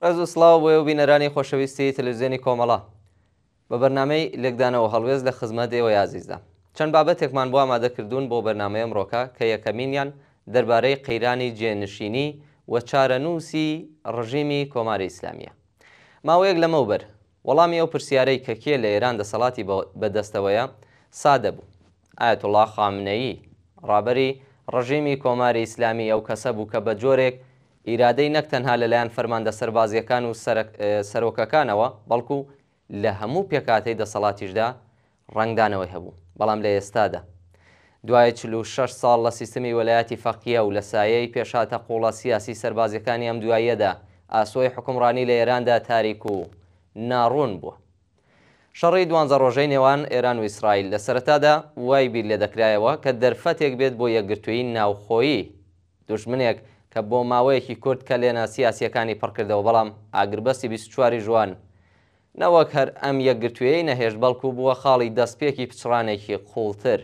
ڕێز و سڵاو بۆ و بینەرانی خۆشەویستی تەلەڤیزیۆنی کۆمەڵە بە بەرنامەی لێکدانەوە هەڵوێز لە خزمەت ئێوە عەزیزە. چەند بابەتێکمان بۆ ئامادەکردوون بۆ بەرنامەی ئەمڕۆکە کە یەکەمینیان دەربارەی قەیرانی جێنشینی و چارەنووسی ڕژیمی کۆماری ئیسلامیە. ماوەیەک لەمەوبەر وەڵامی ئەو پرسیارەی کە کێ لە ئێران دەسەڵاتی بەدەستەوەیە سادە بوو. ئایەتوڵڵا خامنەیی ڕابەری ڕژیمی کۆماری ئیسلامی ئەو کەسە بوو کە بە جۆرێک ئیرادەی نەک تەنها لەلایەن فەرماندە سەربازیەکان و سەرۆکەکانەوە بەڵکو لە هەموو پێکاتەی دەسەڵاتیشدا ڕنگدانەوەی هەبوو. بەڵام لە ئێستادا دوای 46 ساڵ لە سیستمی وەلایەتی فەقیە و لە سایەی پێشاتە قوڵە سیاسی سەربازیەکانی ئەم دواییەدا ئاسۆی حکومڕانی لە ئێراندا تاریک و ناڕوون بووە. شەڕی 12 ڕۆژەی نێوان ئێران و ئیسرائیل لە سەرەتادا وای بیر لێ دەکرایەوە کە دەرفەتێک بێت بۆ یەکگرتووی ناوخۆیی دوژمنێک کە بۆ ماوەیەکی کورت کە لێنە سیاسیەکانی پڕکردەوە، بەڵام ئاگربەستی 24 جوان نەوەک هەر ئەم یەکگرتوویەی نەهێش بەڵکو بووە خاڵی دەستپێکی پچڕانێکی قوڵتر،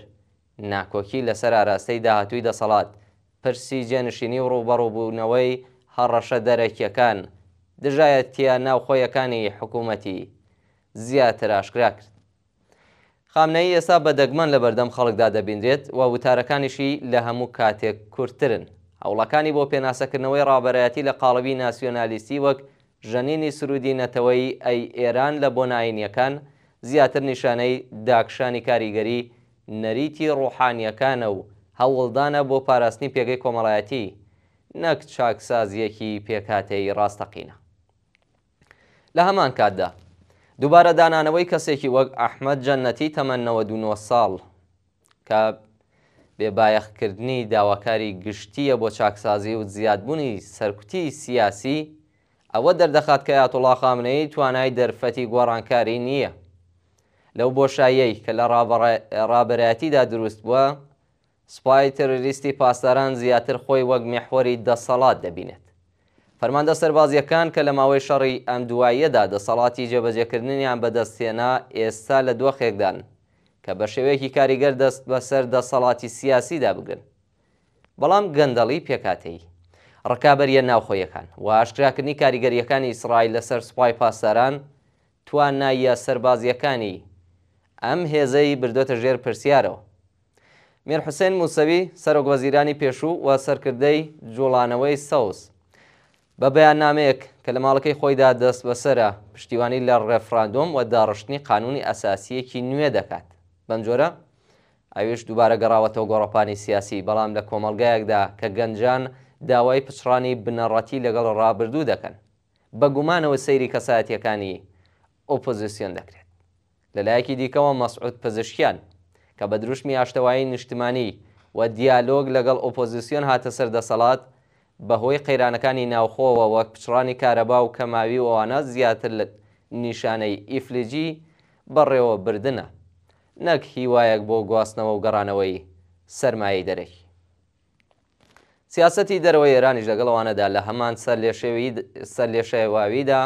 ناکۆکی لەسەر ئاراستەی داهاتووی دەسەڵات، پرسی جێنشینی و ڕوبەڕووبوونەوەی هەڕەشە دەرەکیەکان، دژایەتیە ناوخۆیەکانی حکوومەتی زیاتر ئاشکرا کرد. خامنەیی ئێستا بە دەگمەن لە بەردەم خەڵکدا دەبیندرێت و وتارەکانیشی لە هەموو کاتێک کورتترن. هەوڵەکانی بۆ پێناسەکردنەوەی ڕابەرایەتی لە قاڵبی ناسیۆنالیستی وەک ژەنینی سرودی نەتەوەی ئەی ئێران لە بۆ ناینیەکان زیاتر نیشانەی داکشانی کاریگەری نەریتی ڕوحانیەکانە و هەوڵدانە بۆ پاراستنی پێگەی کۆمەڵایەتی، نەک چاکسازیەکی پێکاتەی ڕاستەقینە. لە هەمان کاتدا دووبارە دانانەوەی کەسێکی وەک ئەحمەد جەنەتی تەمەن 99 ساڵ کە بێبایەخکردنی داواکاری گشتیە بۆ چاکسازی و زیادبوونی سەرکوتی سیاسی، ئەوە دەردەخات کە ئایەتوڵڵا خامنەیی توانای دەرفەتی گۆڕانکاری نییە. لەو بۆشاییەی کە لە ڕابەرایەتیدا دروست بووە، سوپای تەرۆریستی پاسداران زیاتر خۆی وەک میحوەری دەسەڵات دەبینێت. فەرماندە سەربازیەکان کە لە ماوەی شەڕی ئەم دواییەدا دەسەڵاتی جێبەجێکردنیان بەدەستهێنا ئێستا لە دۆخێکدان کە بە شێوەیەکی کاریگەر دەست بەسەر دەسەڵاتی سیاسیدا بگرن. بەڵام گەندەڵی پێکاتەی ڕکابەریە ناوخۆیەکان و ئاشکراکردنی کاریگەریەکانی ئیسرائیل لەسەر سوپای پاسداران تواناییە سەربازیەکانی ئەم هێزەی بردۆتە ژێر پرسیارەوە. میر حوسێن موسەوی سەرۆک وەزیرانی پێشوو و سەرکردەی جوڵانەوەی سەوز بە بەیاننامەیەک کە لە ماڵەکەی خۆیدا دەست بەسەرە پشتیوانی لە ڕێفراندۆم و داڕشتنی قانونی ئەساسیەکی نوێ دەکات. بەم جۆرە ئەویش دووبارە گەڕاوەتەوە گۆڕەپانی سیاسی، بەڵام لە کۆمەلگایەکدا کە گەنجان داوای پچڕانی بنەڕەتی لەگەڵ ڕابردوو دەکەن، بە گومانەوە سەیری کەسایەتیەکانی ئۆپۆزیسیۆن دەکرێت. لەلایەکی دیکەوە مەسعود پزیشکیان کە بە دروشمی ئاشتەوایی نیشتیمانی و دیالۆگ لەگەڵ ئۆپۆزیسیۆن هاتە سەر دەسەڵات، بەهۆی قەیرانەکانی ناوخۆوە وەک پچڕانی کارەبا و کەماوی و ئەوانە زیاتر لە نیشانەی ئیفلیجی بەڕێوە بردنە، نەک هیوایەک بۆ گواستنەوە و گەڕانەوەی سەرمایەی دەرەکی. سیاسەتی دەرەوەی ئێرانیش لەگەڵەوانەدا لە هەمان سەر لێشێواویدا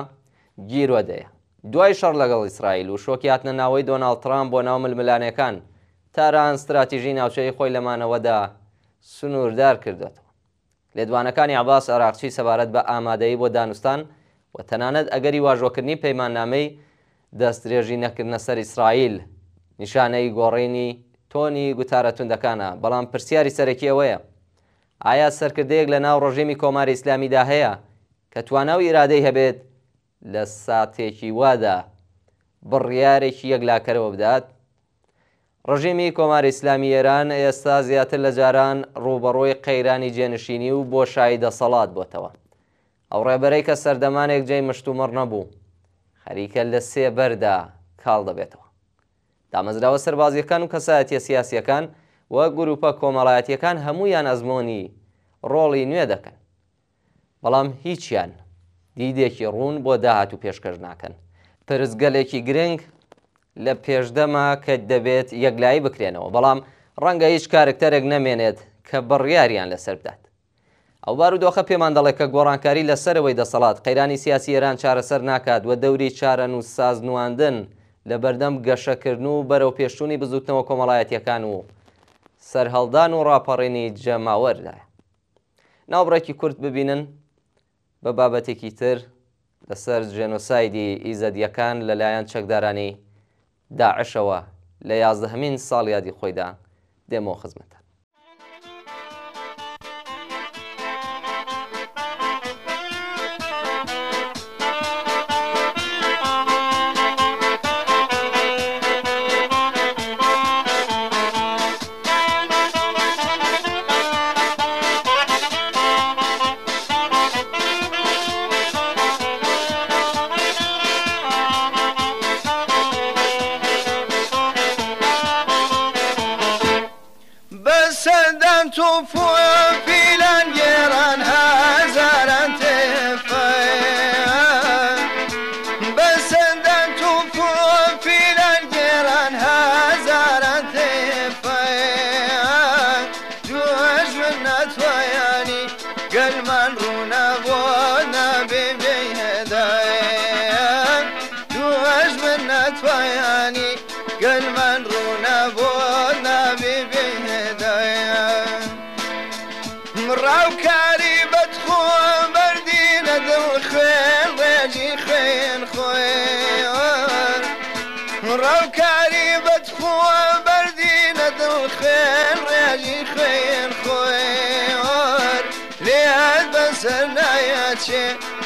گیرۆدەیە. دوای شەڕ لەگەڵ ئیسرائیل و شۆکی هاتنە ناوەی دۆناڵد ترامپ بۆ ناو ململانەکان، تاران استراتیژی ناوچەی خۆی لەمانەوەدا سنووردار کردێتەوە. لێدوانەکانی عەباس عێراقچی سەبارەت بە ئامادەیی بۆ دانوستان و تەنانەت ئەگەری واژۆکردنی پەیماننامەی دەستدرێژی نەکردنە سەر ئیسرائیل نیشانەی گۆڕینی تۆنی گوتارە توندەکانە. بەڵام پرسیاری سەرەکی ئەوەیە، ئایا سەرکردەیەک لە ناو ڕژیمی کۆماری ئیسلامیدا هەیە کە توانە و ئیرادەی هەبێت لە ساتێکی وادا بڕیارێکی یەکلاکەرەوە بدات؟ ڕژیمی کۆماری ئیسلامی ئێران ئێستا زیاتر لە جاران ڕوبەڕۆی قەیرانی جێنشینی و بۆشایی دەسەڵات بۆتەوە. ئەو ڕێبەرەی کە سەردەمانێک جێی مشتومڕ نەبوو، خەریکە لە سێ بەردا کاڵ دەبێتەوە. دامەزراوە سەربازیەکان و کەسایەتیە سیاسیەکان و گروپە کۆمەڵایەتیەکان هەموویان ئەزمۆنی ڕۆڵی نوێ دەکەن، بەڵام هیچیان دیدێکی ڕوون بۆ داهاتوو پێشکەش ناکەن. پرزگەلێکی گرنگ لە پێشدەما کە دەبێت یەکلایی بکرێنەوە، بەڵام ڕەنگە هیچ کارکتەرێک نەمێنێت کە بڕیاریان لەسەر بدات. ئەو بارودۆخە پێمان دەڵێت کە گۆڕانکاری لەسەرەوەی دەسەڵات قەیرانی سیاسی ئێران چارەسەر ناکات و دەوری چارە و سازنواندن لە بەردەم گەشەکردن و بەرەو پێشتوونی بزوتنەوە کۆمەڵایەتیەکان و سەرهەڵدان و ڕاپەڕینی جەماوەردایە. ناوبڕێکی کورت ببینن بە بابەتێکی تر لەسەر جێنۆسایدی ئیزەدیەکان لەلایەن چەکدارانی داعشەوە لە 11مین ساڵیادی خۆیدا دێمەوە خزمەتە.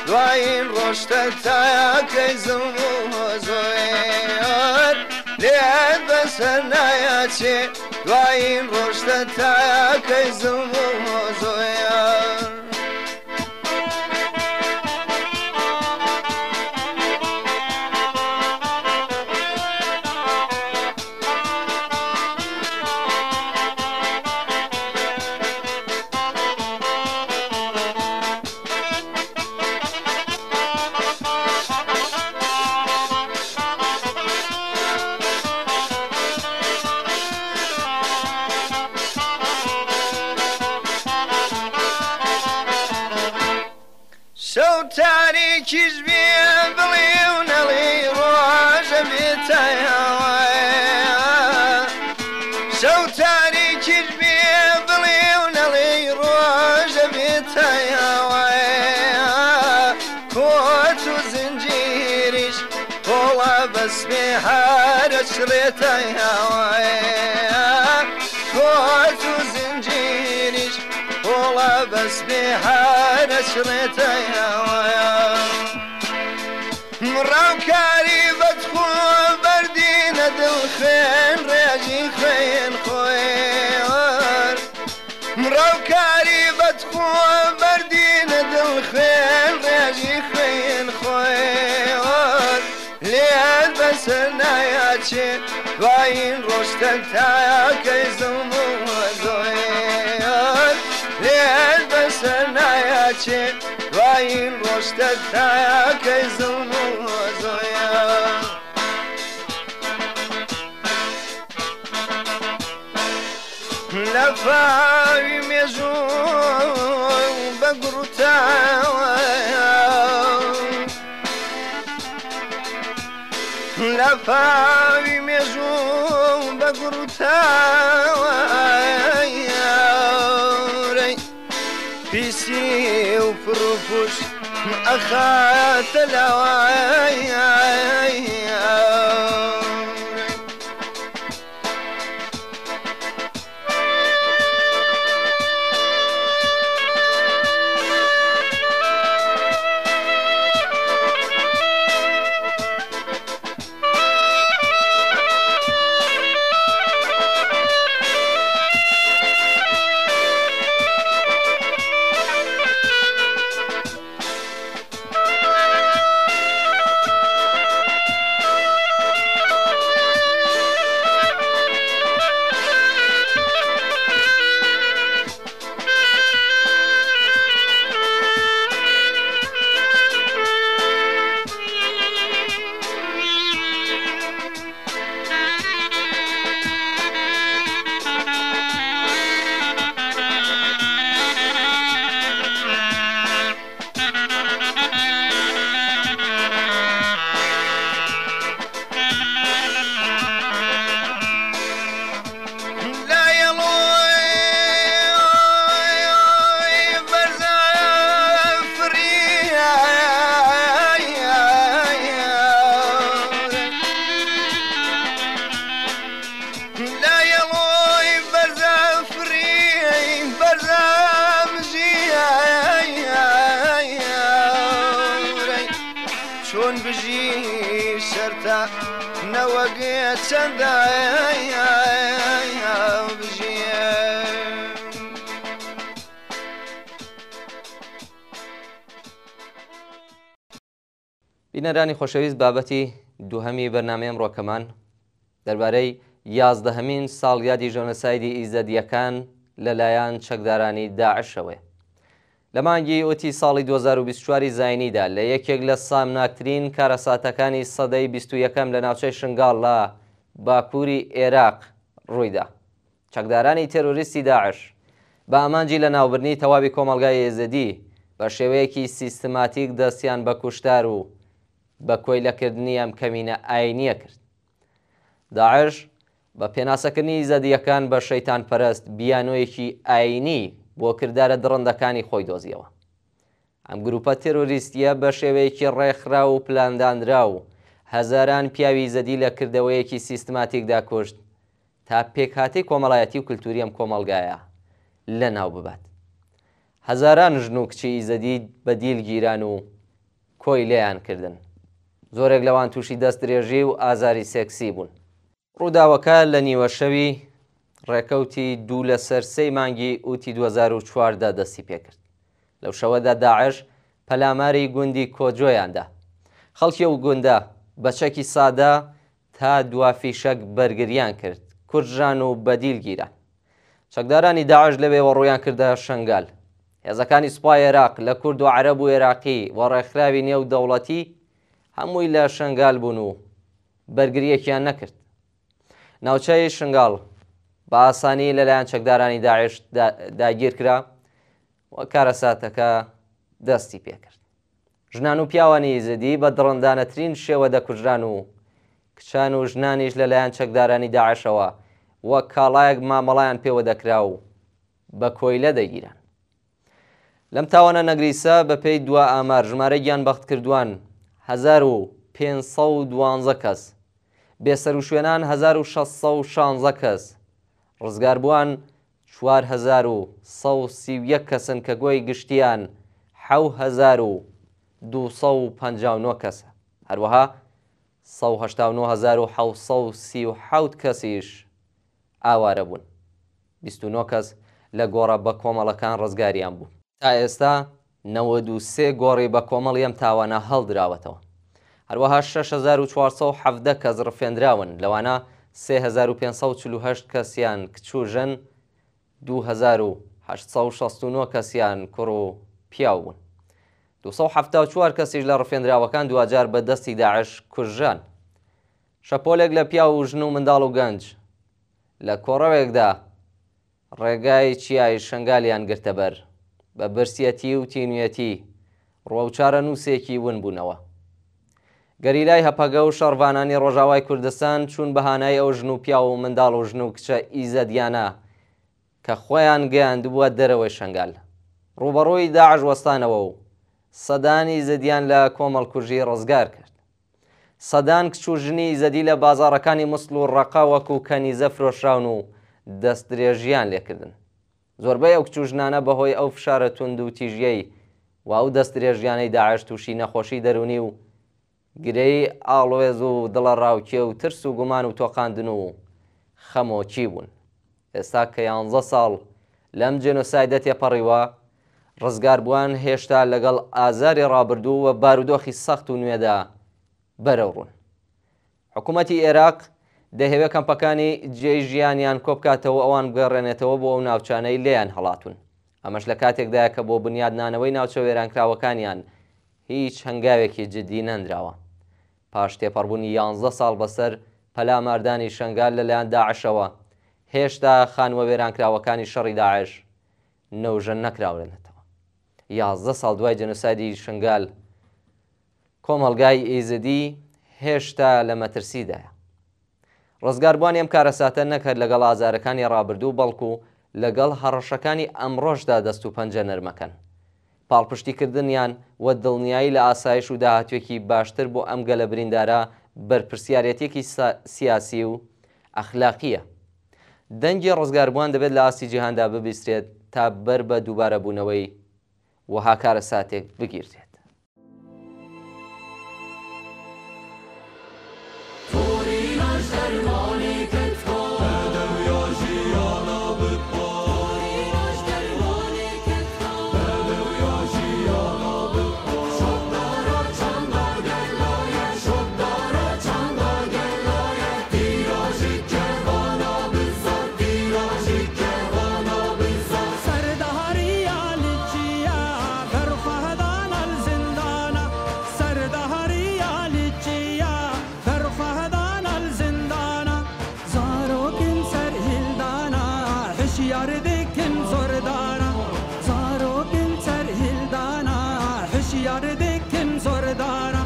دوایین ڕۆشتە تاکەی زم و زۆر لێت بەسەر نایەچێ دوایین ڕۆشتە تاکەی زم و زۆر تاریکیش بێ بڵێ و نەڵێ ڕۆژە بێتەوە شەو تاریکیش بێ بڵێ و نەڵێ ڕۆژە بێتەوە کۆت و زنجیریش کۆڵە بەسمێ هەرە چڕێتەوە کۆت و زنجیریش کۆڵە بەسمێ هەرە چڕێتەوە ڕاوکاری بەدخۆ بەردینە دڵ خوێن ڕێژی خوێن خۆێوەر ڕاوکاری بەدخۆ بەردینە دڵ خوێن ڕێژی خوێن خۆێوەر لێت بەسەر نایەچێ دوایین ڕۆشتە تاکەی زم و زۆر لێت بەسەر نایەچێ دوایین ڕۆشتە تاکەی زم و زۆر لە فاوی مێژوو بە گروتاوە لە فاوی مێژوو بە گروتاوە پیسی و فروپوش ئەخاتە لەوای وەگێ چەندایە بژێ بینەرانی خۆشەویست بابەتی دووهەمی بەرنامەی ئەمڕۆکەمان دەربارەی 11مین ساڵیادی ژۆنۆسایدی ئیزەدیەکان لەلایەن چەکدارانی داعشەوەی لە مانگی ئۆتی ساڵی 2024 زاینیدا لە یەکێک لە سامناکترین کارەساتەکانی سەدەی 21ەم لە ناوچەی شنگاڵ لە باکووری عێراق ڕوویدا. چەکدارانی تێرۆریستی داعش بە ئامانجی لە ناوبردنی تەواوی کۆمەڵگای ئێزەدی بە شێوەیەکی سیستماتیک دەستیان بە کوشتار و بە کۆیلەکردنی ئەم کەمینە ئاینیە کرد. داعش بە پێناسەکردنی ئیزەدیەکان بە شەیتان پەرست بیانۆیەکی ئاینی بۆ کردارە دڕندەکانی خۆی دۆزیەوە. ئەم گروپە تێرۆریستیە بە شێوەیەکی ڕێکخرا و پلاندانرا و هەزاران پیاوی ئیزەدی لە کردەوەیەکی سیستماتیکدا کوشت تا پێکهاتەی کۆمەڵایەتی و کللتوری ئەم کۆمەڵگایە لە ناو ببات. هەزاران ژن و کچی ئیزەدی بە دیلگیران و کۆی لێیان کردن. زۆرێک لەوان تووشی دەست درێژی و ئازاری سێکسی بوون. ڕووداوەکە لە نیوە شەوی ڕێکەوتی 2/3 مانگی ئوتی 2014 دەستی پێکرد. لەو شەوەدا داعش پەلاماری گوندی کۆجۆیاندا. خەڵکی و گوندە بەچەکی سادا تا دوافیشەک بەرگریان کرد، کوردژان و بەدیلگیران. چەکدارانی داعش لەوێوە ڕوویان کردە شنگال. هێزەکانی سوپای عێراق لە کورد و عەرەب و عێراقی و ڕێکخراوی نێو دەوڵەتی هەمووی لە شنگال بوون و بەرگریەکیان نەکرد. ناوچەی شنگال بە ئاسانی لەلایەن چەکدارانی داعش داگیر کرا و کارەساتەکە دەستی پێکرد. ژنان و پیاوانی ئیزەدی بە دڕندانەترین شێوە دەکوژران و کچان و ژنانیش لەلایەن چەکدارانی داعشەوە وەک کاڵایەک مامەڵایان پێوە دەکرا و بە کۆیلە دەگیران. لەم تاوانە نەگریسە بەپێی دوا ئامار ژمارەی گیانبەخت کردووان 1512 کەس، بێسەر و شوێنان 1616 کەس، ڕزگاربووان 4131 کەسن کە گۆی گشتیان 7259 کەسە. هەروەها 189737 کەسیش ئاوارە بوون. 29 کەس لە گۆڕە بە کۆمەڵەکان ڕزگاریان بوو. تا ئێستا 93 گۆڕی بە کۆمەڵی ئەم تاوانە هەڵدراوەتەوە. هەروەها 6470 کەس ڕفێنراون، لەوانە 3548 کەسیان کچ و ژن، 2869 کەسیان کوڕ و پیاو بوون. 274 کەسیش لە ڕفێنراوەکان دوجار بە دەستی داعش کوژان. شەپۆلێک لە پیاو و ژن و منداڵ و گەنج لە کۆڕەوێکدا ڕێگای چیای شنگالیان گرتە بەر بە برسیەتی و تینوێتی ڕۆوچارە نووسێکی ون بوونەوە. گەریلای هەپەگە و شەڕڤانانی ڕۆژاوای کوردستان چوون بەهانای ئەو ژن و پیاو و منداڵ و ژن و کچە ئیزەدیانە کە خۆیان گەیاندبووە دەرەوەی شنگال. ڕوبەڕۆی داعش وەستانەوە و سەدان ئیزەدیان لە کۆمەڵکوژی ڕزگار کرد. سەدان کچ و ژنی ئیزەدی لە بازاڕەکانی موسڵ و ڕەقا وەکو کەنیزە فرۆشراون و دەست درێژیان لێکردن. زۆربەی ئەو کچ و ژنانە بەهۆی ئەو فشارە توند و تیژیەی و ئەو دەست درێژیانەی داعش تووشی نەخۆشی دەرونی و گرەی ئاڵۆێز و دڵە ڕاوکێ و ترس و گومان و تۆقاندن و خەمۆکی بوون. ئێستا کە 11 ساڵ لەم جێنۆسایدە تێپەڕیوە، ڕزگاربووان هێشتا لەگەڵ ئازاری ڕابردوو و بارودۆخی سەخت و نوێدا بەرەوڕوون. حکوومەتی عێراق دەهێوێت کەمپەکانی جێی ژیانیان کۆبکاتەوە ئەوان بگەڕێنێتەوە بۆ ئەو ناوچانەی لێیان هەڵاتون. ئەمەش لە کاتێکدایە کە بۆ بنیادنانەوەی ناوچە وێرانکراوەکانیان هیچ هەنگاوێکی جدی نەندراوە. پاش تێپەڕبوونی 11 ساڵ بەسەر پەلاماردانی شنگال لەلایەن داعشەوە، هێشتا خانوە وێرانکراوەکانی شەڕی داعش نەوژەن نەکراونەتەوە. 11 ساڵ دوای جەنۆسایدی شنگال، کۆمەڵگای ئیزدی هێشتا لە مەترسیدایە. ڕزگاربووانی ئەم کارەساتە نەکرد لەگەڵ ئازارەکانی ڕابردوو، بەڵکو لەگەڵ هەڕەشەکانی ئەمڕۆژدا دەست و پەنجە نەرمەکەن. پاڵپشتیکردنیان و دڵنیایی لە ئاسایش و داهاتوێکی باشتر بۆ ئەم گەلە بریندارە بەرپرسیارەتێکی سیاسی و ئەخلاقیە. دەنگی ڕزگاربووان دەبێت لە ئاستی جیهاندا ببیسترێت تا بەر بە دووبارە بوونەوەی وەها کارەساتێک بگیرێت. For دکن زردانا زاروکن سرهلدانا هشیار دکن زردانا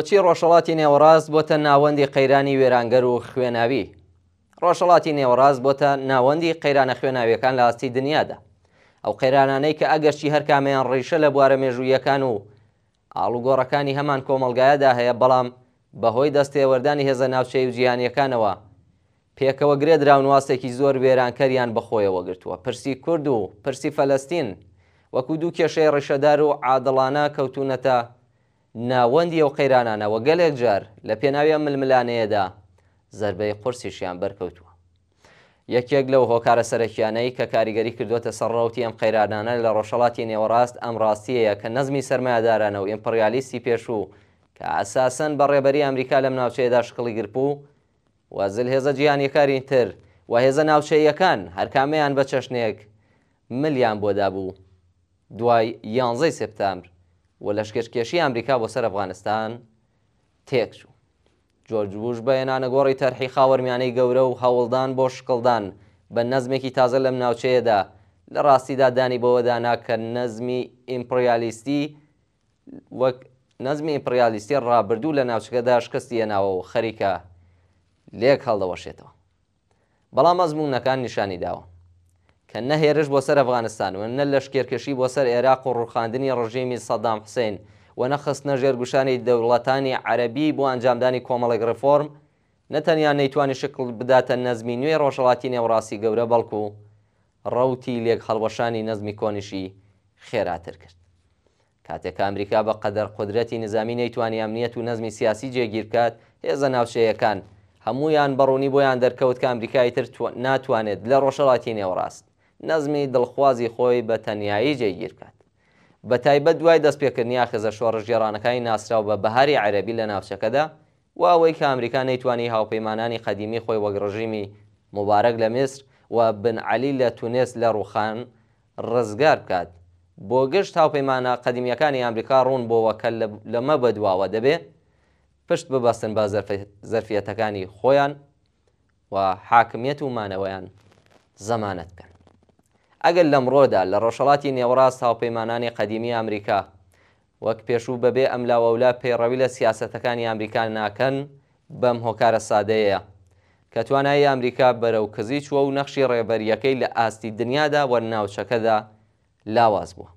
بۆچی ڕۆژهەڵاتی نێوەڕاست بۆتە ناوەندی قەیرانی وێرانگەر و خوێناوی؟ ڕۆژهەڵاتی نێوەڕاست بۆتە ناوەندی قەیرانە خوێناویەکان لە ئاستی دنیادا. ئەو قەیرانانەی کە ئەگەرچی هەر کامیان ڕیشە لە بوارە مێژوویەکان و ئاڵوگۆڕەکانی هەمان کۆمەلگایەدا هەیە، بەڵام بەهۆی دەستێوەردانی هێزە ناوچەی و جیهانیەکانەوە پێکەوە گرێدراون واستێکی زۆر وێرانکەریان بەخۆیەوە گرتووە. پرسی کورد و پرسی فەلەستین وەکو دوو کێشەی ڕیشەدار و عادڵانە کەوتونەتە ناوەندی ئەو قەیرانانەوە گەلێک جار لە پێناوی ئەم ململانەیەدا زەربەی قورسیشیان بەرکەوتووە. یەکێک لەو هۆکارە سەرەکیانەی کە کاریگەری کردوتە سەرڕەوتی ئەم قەیرانانە لە ڕۆژهەڵاتی نێوەڕاست ئەم ڕاستیەیە کە نەزمی سەرمایەدارانە و ئیمپریالیستی پێشوو کە ئاساسەن بە ڕێبەری ئەمریکا لەم ناوچەیەدا شکڵی گربوو وازل هێزە جیهانیەکانی تر و هێزە ناوچەیەکان هەرکامەیان بە چەشنێک ملیان بۆ دابوو دوای 11 سپتامبر و لەشکێشکێشی ئەمریکا بۆ سەر ئەفغانستان تێکچوو. جۆرج بوش بە هێنانەگۆڕی تەرحی خاوەرمیانەی گەورە و هەوڵدان بۆ شکڵدان بە نەزمێکی تازە لەم ناوچەیەدا لە ڕاستیدا دانی بەوەدانا کە نەزمی ئیمپریالیستی ڕابردوو لە ناوچەکەدا شکستی هێناوە و خەریکە لێک هەڵدەوەشێتەوە. بەڵام ئەزموونەکان نیشانی داوە کە نە هێرش بۆ سەر ئەفغانستان و نە لەشکێرکێشی بۆ سەر عێراق و ڕوخاندنی ڕژیمی سەدام حوسێن و نەخستنە ژێرگوشانی دەوڵەتانی عەرەبی بۆ ئەنجامدانی کۆمەڵێک ڕفۆرم نەتەنیا نەیتوانی شکل بداتە نەزمی نوێی ڕۆژهەڵاتی نێوەڕاستی گەورە، بەڵکو ڕەوتی لێک هەڵوەشانی نەزمی کۆنیشی خێراتر کرد. کاتێک ئەمریکا بە قەدەر قودرەتی نظامی نەیتوانی ئەمنیەت و نەزمی سیاسی جێگیر بکات، هێزە ناوچەیەکان هەمویان بەڕوونی بۆیان دەرکەوت کە ئەمریکای تر ناتوانێت لە ڕۆژهەڵاتی نێوەڕاست نەزمی دڵخوازی خۆی بە تەنیایی جێگیر بکات. بە تایبەت دوای دەستپێکردنی ئاخێزە شۆڕش گێڕانەکانی ناسراو بە بەهاری عەرەبی لە ناوچەکەدا و ئەوەی کە ئەمریکا نەیتوانی هاوپەیمانانی قەدیمی خۆی وەک ڕژیمی مبارەک لە میسر و بن عەلی لە تونس لە ڕوخان ڕزگار بکات. بۆ گشت هاوپەیمانە قەدیمیەکانی ئەمریکا ڕوون بۆەوە کە لەمە بەدواوە دەبێت پشت ببەستن بە زەرفیەتەکانی خۆیان و حاکمیەت و مانەوەیان زەمانەت بکەن. ئەگەر لەمڕۆدا لە ڕۆژهەڵاتی نێوەڕاست هاوپەیمانانی قەدیمی ئەمریکا وەک پێشوو بەبێ ئەملاوەولا پەیڕەوی لە سیاسەتەکانی ئەمریکا ناکەن، بەم هۆکارە سادەیە کە توانایی ئەمریکا بەرەو کزی چووە و نەخشی ڕێبەریەکەی لە ئاستی دنیادا و ناوچەکەدا لاواز بووە.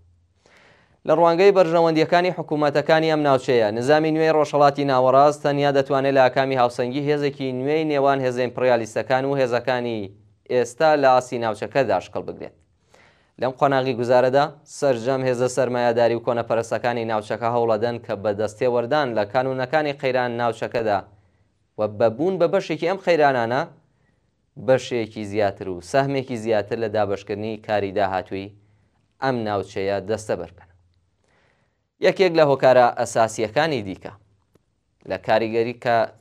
لە ڕوانگەی بەرژەوەندیەکانی حکوومەتەکانی ئەم ناوچەیە نظامی نوێی ڕۆژهەڵاتی ناوەڕاست تەنیا دەتوانێت لە ئاکامی هاوسەنگی هێزێکی نوێی نێوان هێزە ئیمپریالیستەکان و هێزەکانی ئێستا لە ئاسی ناوچەکەدا شکڵ بگرێت. لەم قۆناغی گوزارەدا سەرجەم هێزە سەرمایەداری و کۆنەپەرستەکانی ناوچەکە هەوڵەدەن کە بە دەستێوەردان لە کانونەکانی قەیران ناوچەکەدا و بەبوون بە بەشێکی ئەم قەیرانانە بەشێکی زیاتر و سەهمێکی زیاتر لە دابەشکردنی کاری داهاتووی ئەم ناوچەیە دەستە بەرکەن. یەکێک لە هۆکارە ئەساسیەکانی دیکە لە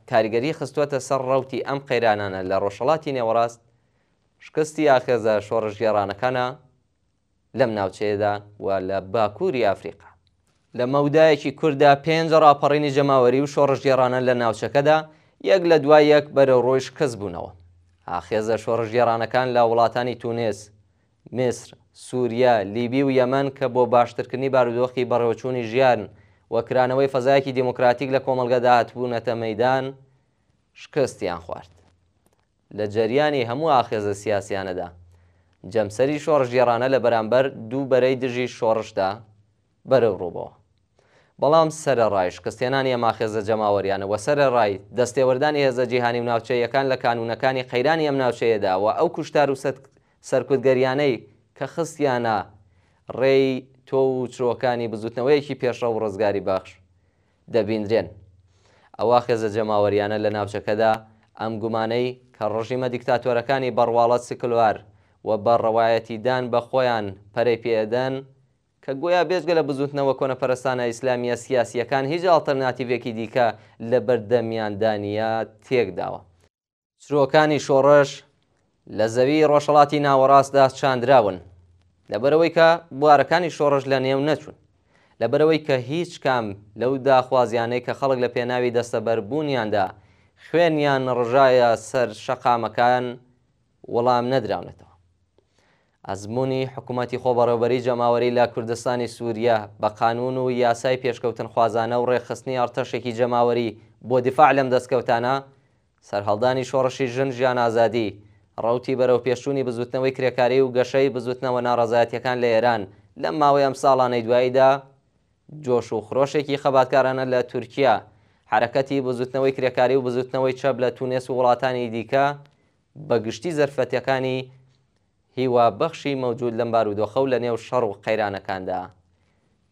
کاریگەری خستووەتە سەر ڕەوتی ئەم قەیرانانە لە ڕۆژهەڵاتی نێوەڕاست شکستی ئاخێزە شۆڕژگێڕانەکانە لەم ناوچەیەدا و لە باکووری ئافریقا. لە مەودایەکی کووردا 5 ڕاپەڕینی جەماوەری و شۆڕژگێڕانە لە ناوچەکەدا یەک لە دوای یەک بەرەو ڕۆی شکست بوونەوە. ئاخێزە شۆڕژگێڕانەکان لە وڵاتانی تونس، میسر، سووریا، لیبی و یەمەن کە بۆ باشترکردنی بارودۆخی بەڕێوەچوونی ژیان و کرانەوەی فەزایەکی دیموکراتیک لە کۆمەڵگەدا هاتبوونەتە مەیدان شکستیان خوارد. لە جەریانی هەموو ئاخێزە سیاسیانەدا جەمسەری شۆڕژگێڕانە لە بەرامبەر دوو بەرەی دژی شۆڕشدا بەرەو ڕووبەوە. بەڵام سەرەڕای شکستێنانی ئەم ئاخێزە جەماوەریانە و سەرەڕای دەستێوەردانی هێزە جیهانی و ناوچەیەکان لە کانونەکانی قەیرانی ئەم ناوچەیەدا و ئەو کوشتار و سەرکوتگەریانەی کە خستیانە ڕێی تۆ و چرۆکانی بزوتنەوەیەکی پێشڕە و ڕزگاری بەخش دەبیندرێن. ئەوە خێزە جەماوەریانە لە ناوچەکەدا ئەم گومانەی کە ڕژیمە دیکتاتۆرەکانی بەڕواڵەت سکلوار و بە ڕەوایەتی دان بە خۆیان پەرەی پێدەن کە گویا بێژگە لە بزوتنەوە کۆنەپەرستانە ئیسلامیە سیاسیەکان هیچ ئاڵتەرناتیڤێکی دیکە لە بەردەمیاندانیە تێکداوە. چرۆکانی شۆڕش لە زەوی ڕۆژهەڵاتی ناوەڕاستدا چاندراون لەبەرەوەی کە بوارەکانی شۆڕش لە نێو نەچوون، لەبەرەوەی کە هیچ کام لەو داخوازیانەی کە خەڵک لە پێناوی دەستەبەربوونیاندا خوێنیان ڕژایە سەر شەقامەکان وەڵام نەدراونەتەوە. ئەزمموی حکوومەتی خۆبەڕێوەبەری جەماوەری لە کوردستانی سووریا بە قانون و یاسای پێشکەوتن خوازانە و ڕێخستنی ئەرتەشێکی جەماوەری بۆ دیفاع لەم دەستکەوتانە سەرهەڵدانی شۆڕشی ژن ژیان ئازادی، ڕەوتی بەرەو پێشوونی بزوتنەوەی کرێکاری و گەشەی بزوتنەوە ناڕەزایەتیەکان لە ئێران لەم ماوەی ئەم ساڵانەی دواییدا جۆش و خرۆشێکی خەباتکارانە لە تورکیا، حرەکەتی بزوتنەوەی کرێکاری و بزوتنەوەی چەپ لە تونس و وڵاتانی دیکە بەگشتی زەرفەتیەکانی هیوا بەخشی مەوجود لەم بارودۆخە و لە نێو شەڕ و قەیرانەکاندا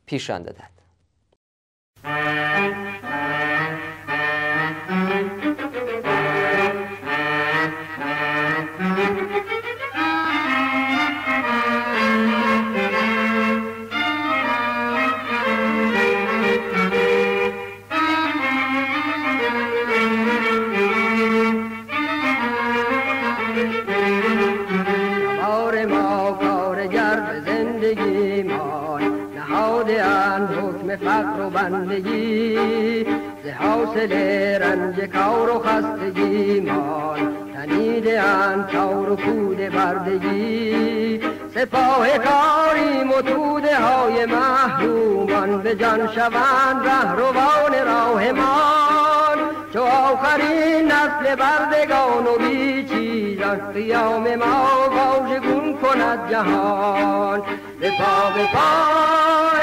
پیشان دەدات. فقر و بندگی ز حوصله رنج کار و خستگی مان تنیده اند کار و کود بردگی سپاه کاریم و توده های محرومان به جان شوند رهروان راهمان چو آخرین نسل بردگان و بی چیزان قیام ما واژگون کند جهان به پا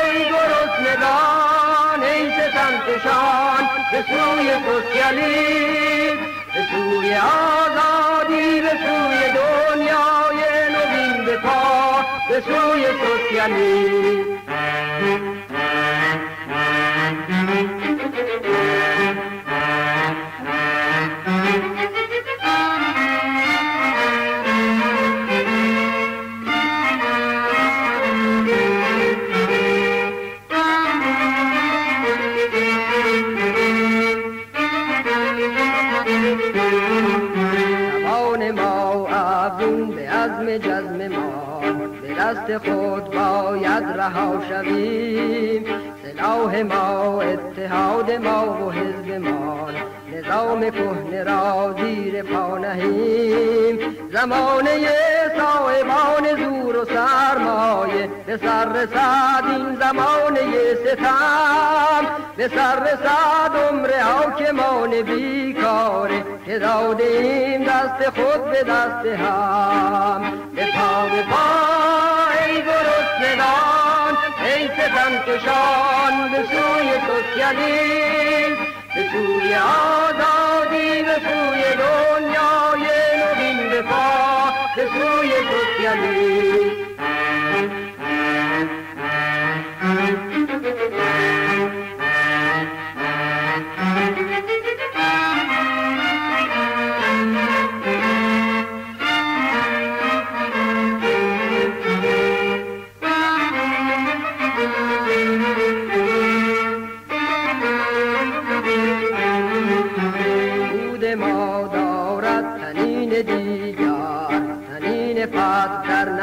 ای گرسنگان ای ستمکشان به سوی سوسیالیسم به سوی آزادی به سوی دنیای نوین به پا به سوی سوسیالیسم. دست خود باید رها شویم سلاح ما اتحاد ما و حزب ما نظام کهنه را زیر پا نهیم زمانه صاحبان زور و سرمایه به سر رسد این زمانه ستم به سر رسد عمر حاکمان بیکاره که دادیم دست خود به دست هم به پا ای گرسنگان ای ستمکشان به سوی سوسیالیسم به سوی آزادی به سوی دنیای نوین به پا به سوی سوسیالیسم.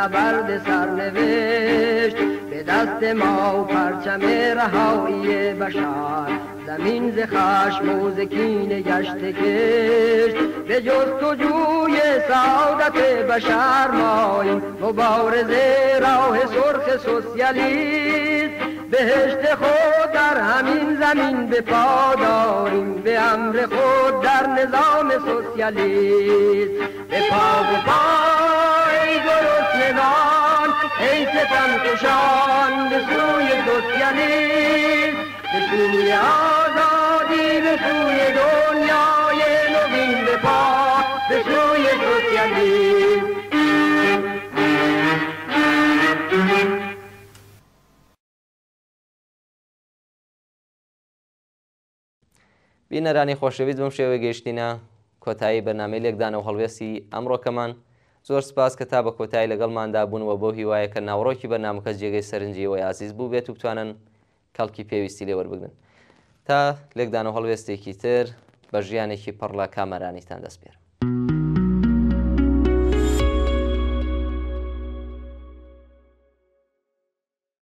نبرد سرنوشت به دست ما و پرچم رهایی بشر زمین ز خشم و ز کینه گشته کشت به جستجوی سعادت بشر ماییم مبارزه راه سرخ سوسیالیسم بهشت خود در همین زمین به پا داریم به امر خود در نظام سوسیالیسم به پا ای گرسنگان ای ستم کشان به سوی سوسیالیسم به سوی آزادی به سوی دنیای نوین به پا به سوی سوسیالیسم. بینەرانی خۆشەویست بەم شێوەیە گەیشتینە کۆتایی بەرنامەی لێکدانە و هەڵوێستی ئەمڕۆکەمان. زۆر سپاس کە تا بە کۆتایی لەگەڵماندا بوونەوە بۆ هیوایە کە ناوڕۆکی بەرنامەکە جێگەی سەرنجیەوەی عزیز بوو بێت و بتوانن کەڵکی پێویستی لێ وەربگرن. تا لێکدانە و هەڵوێستێکی تر بە ژیانێکی پڕ لە کامەرانیتان دەست پێرم.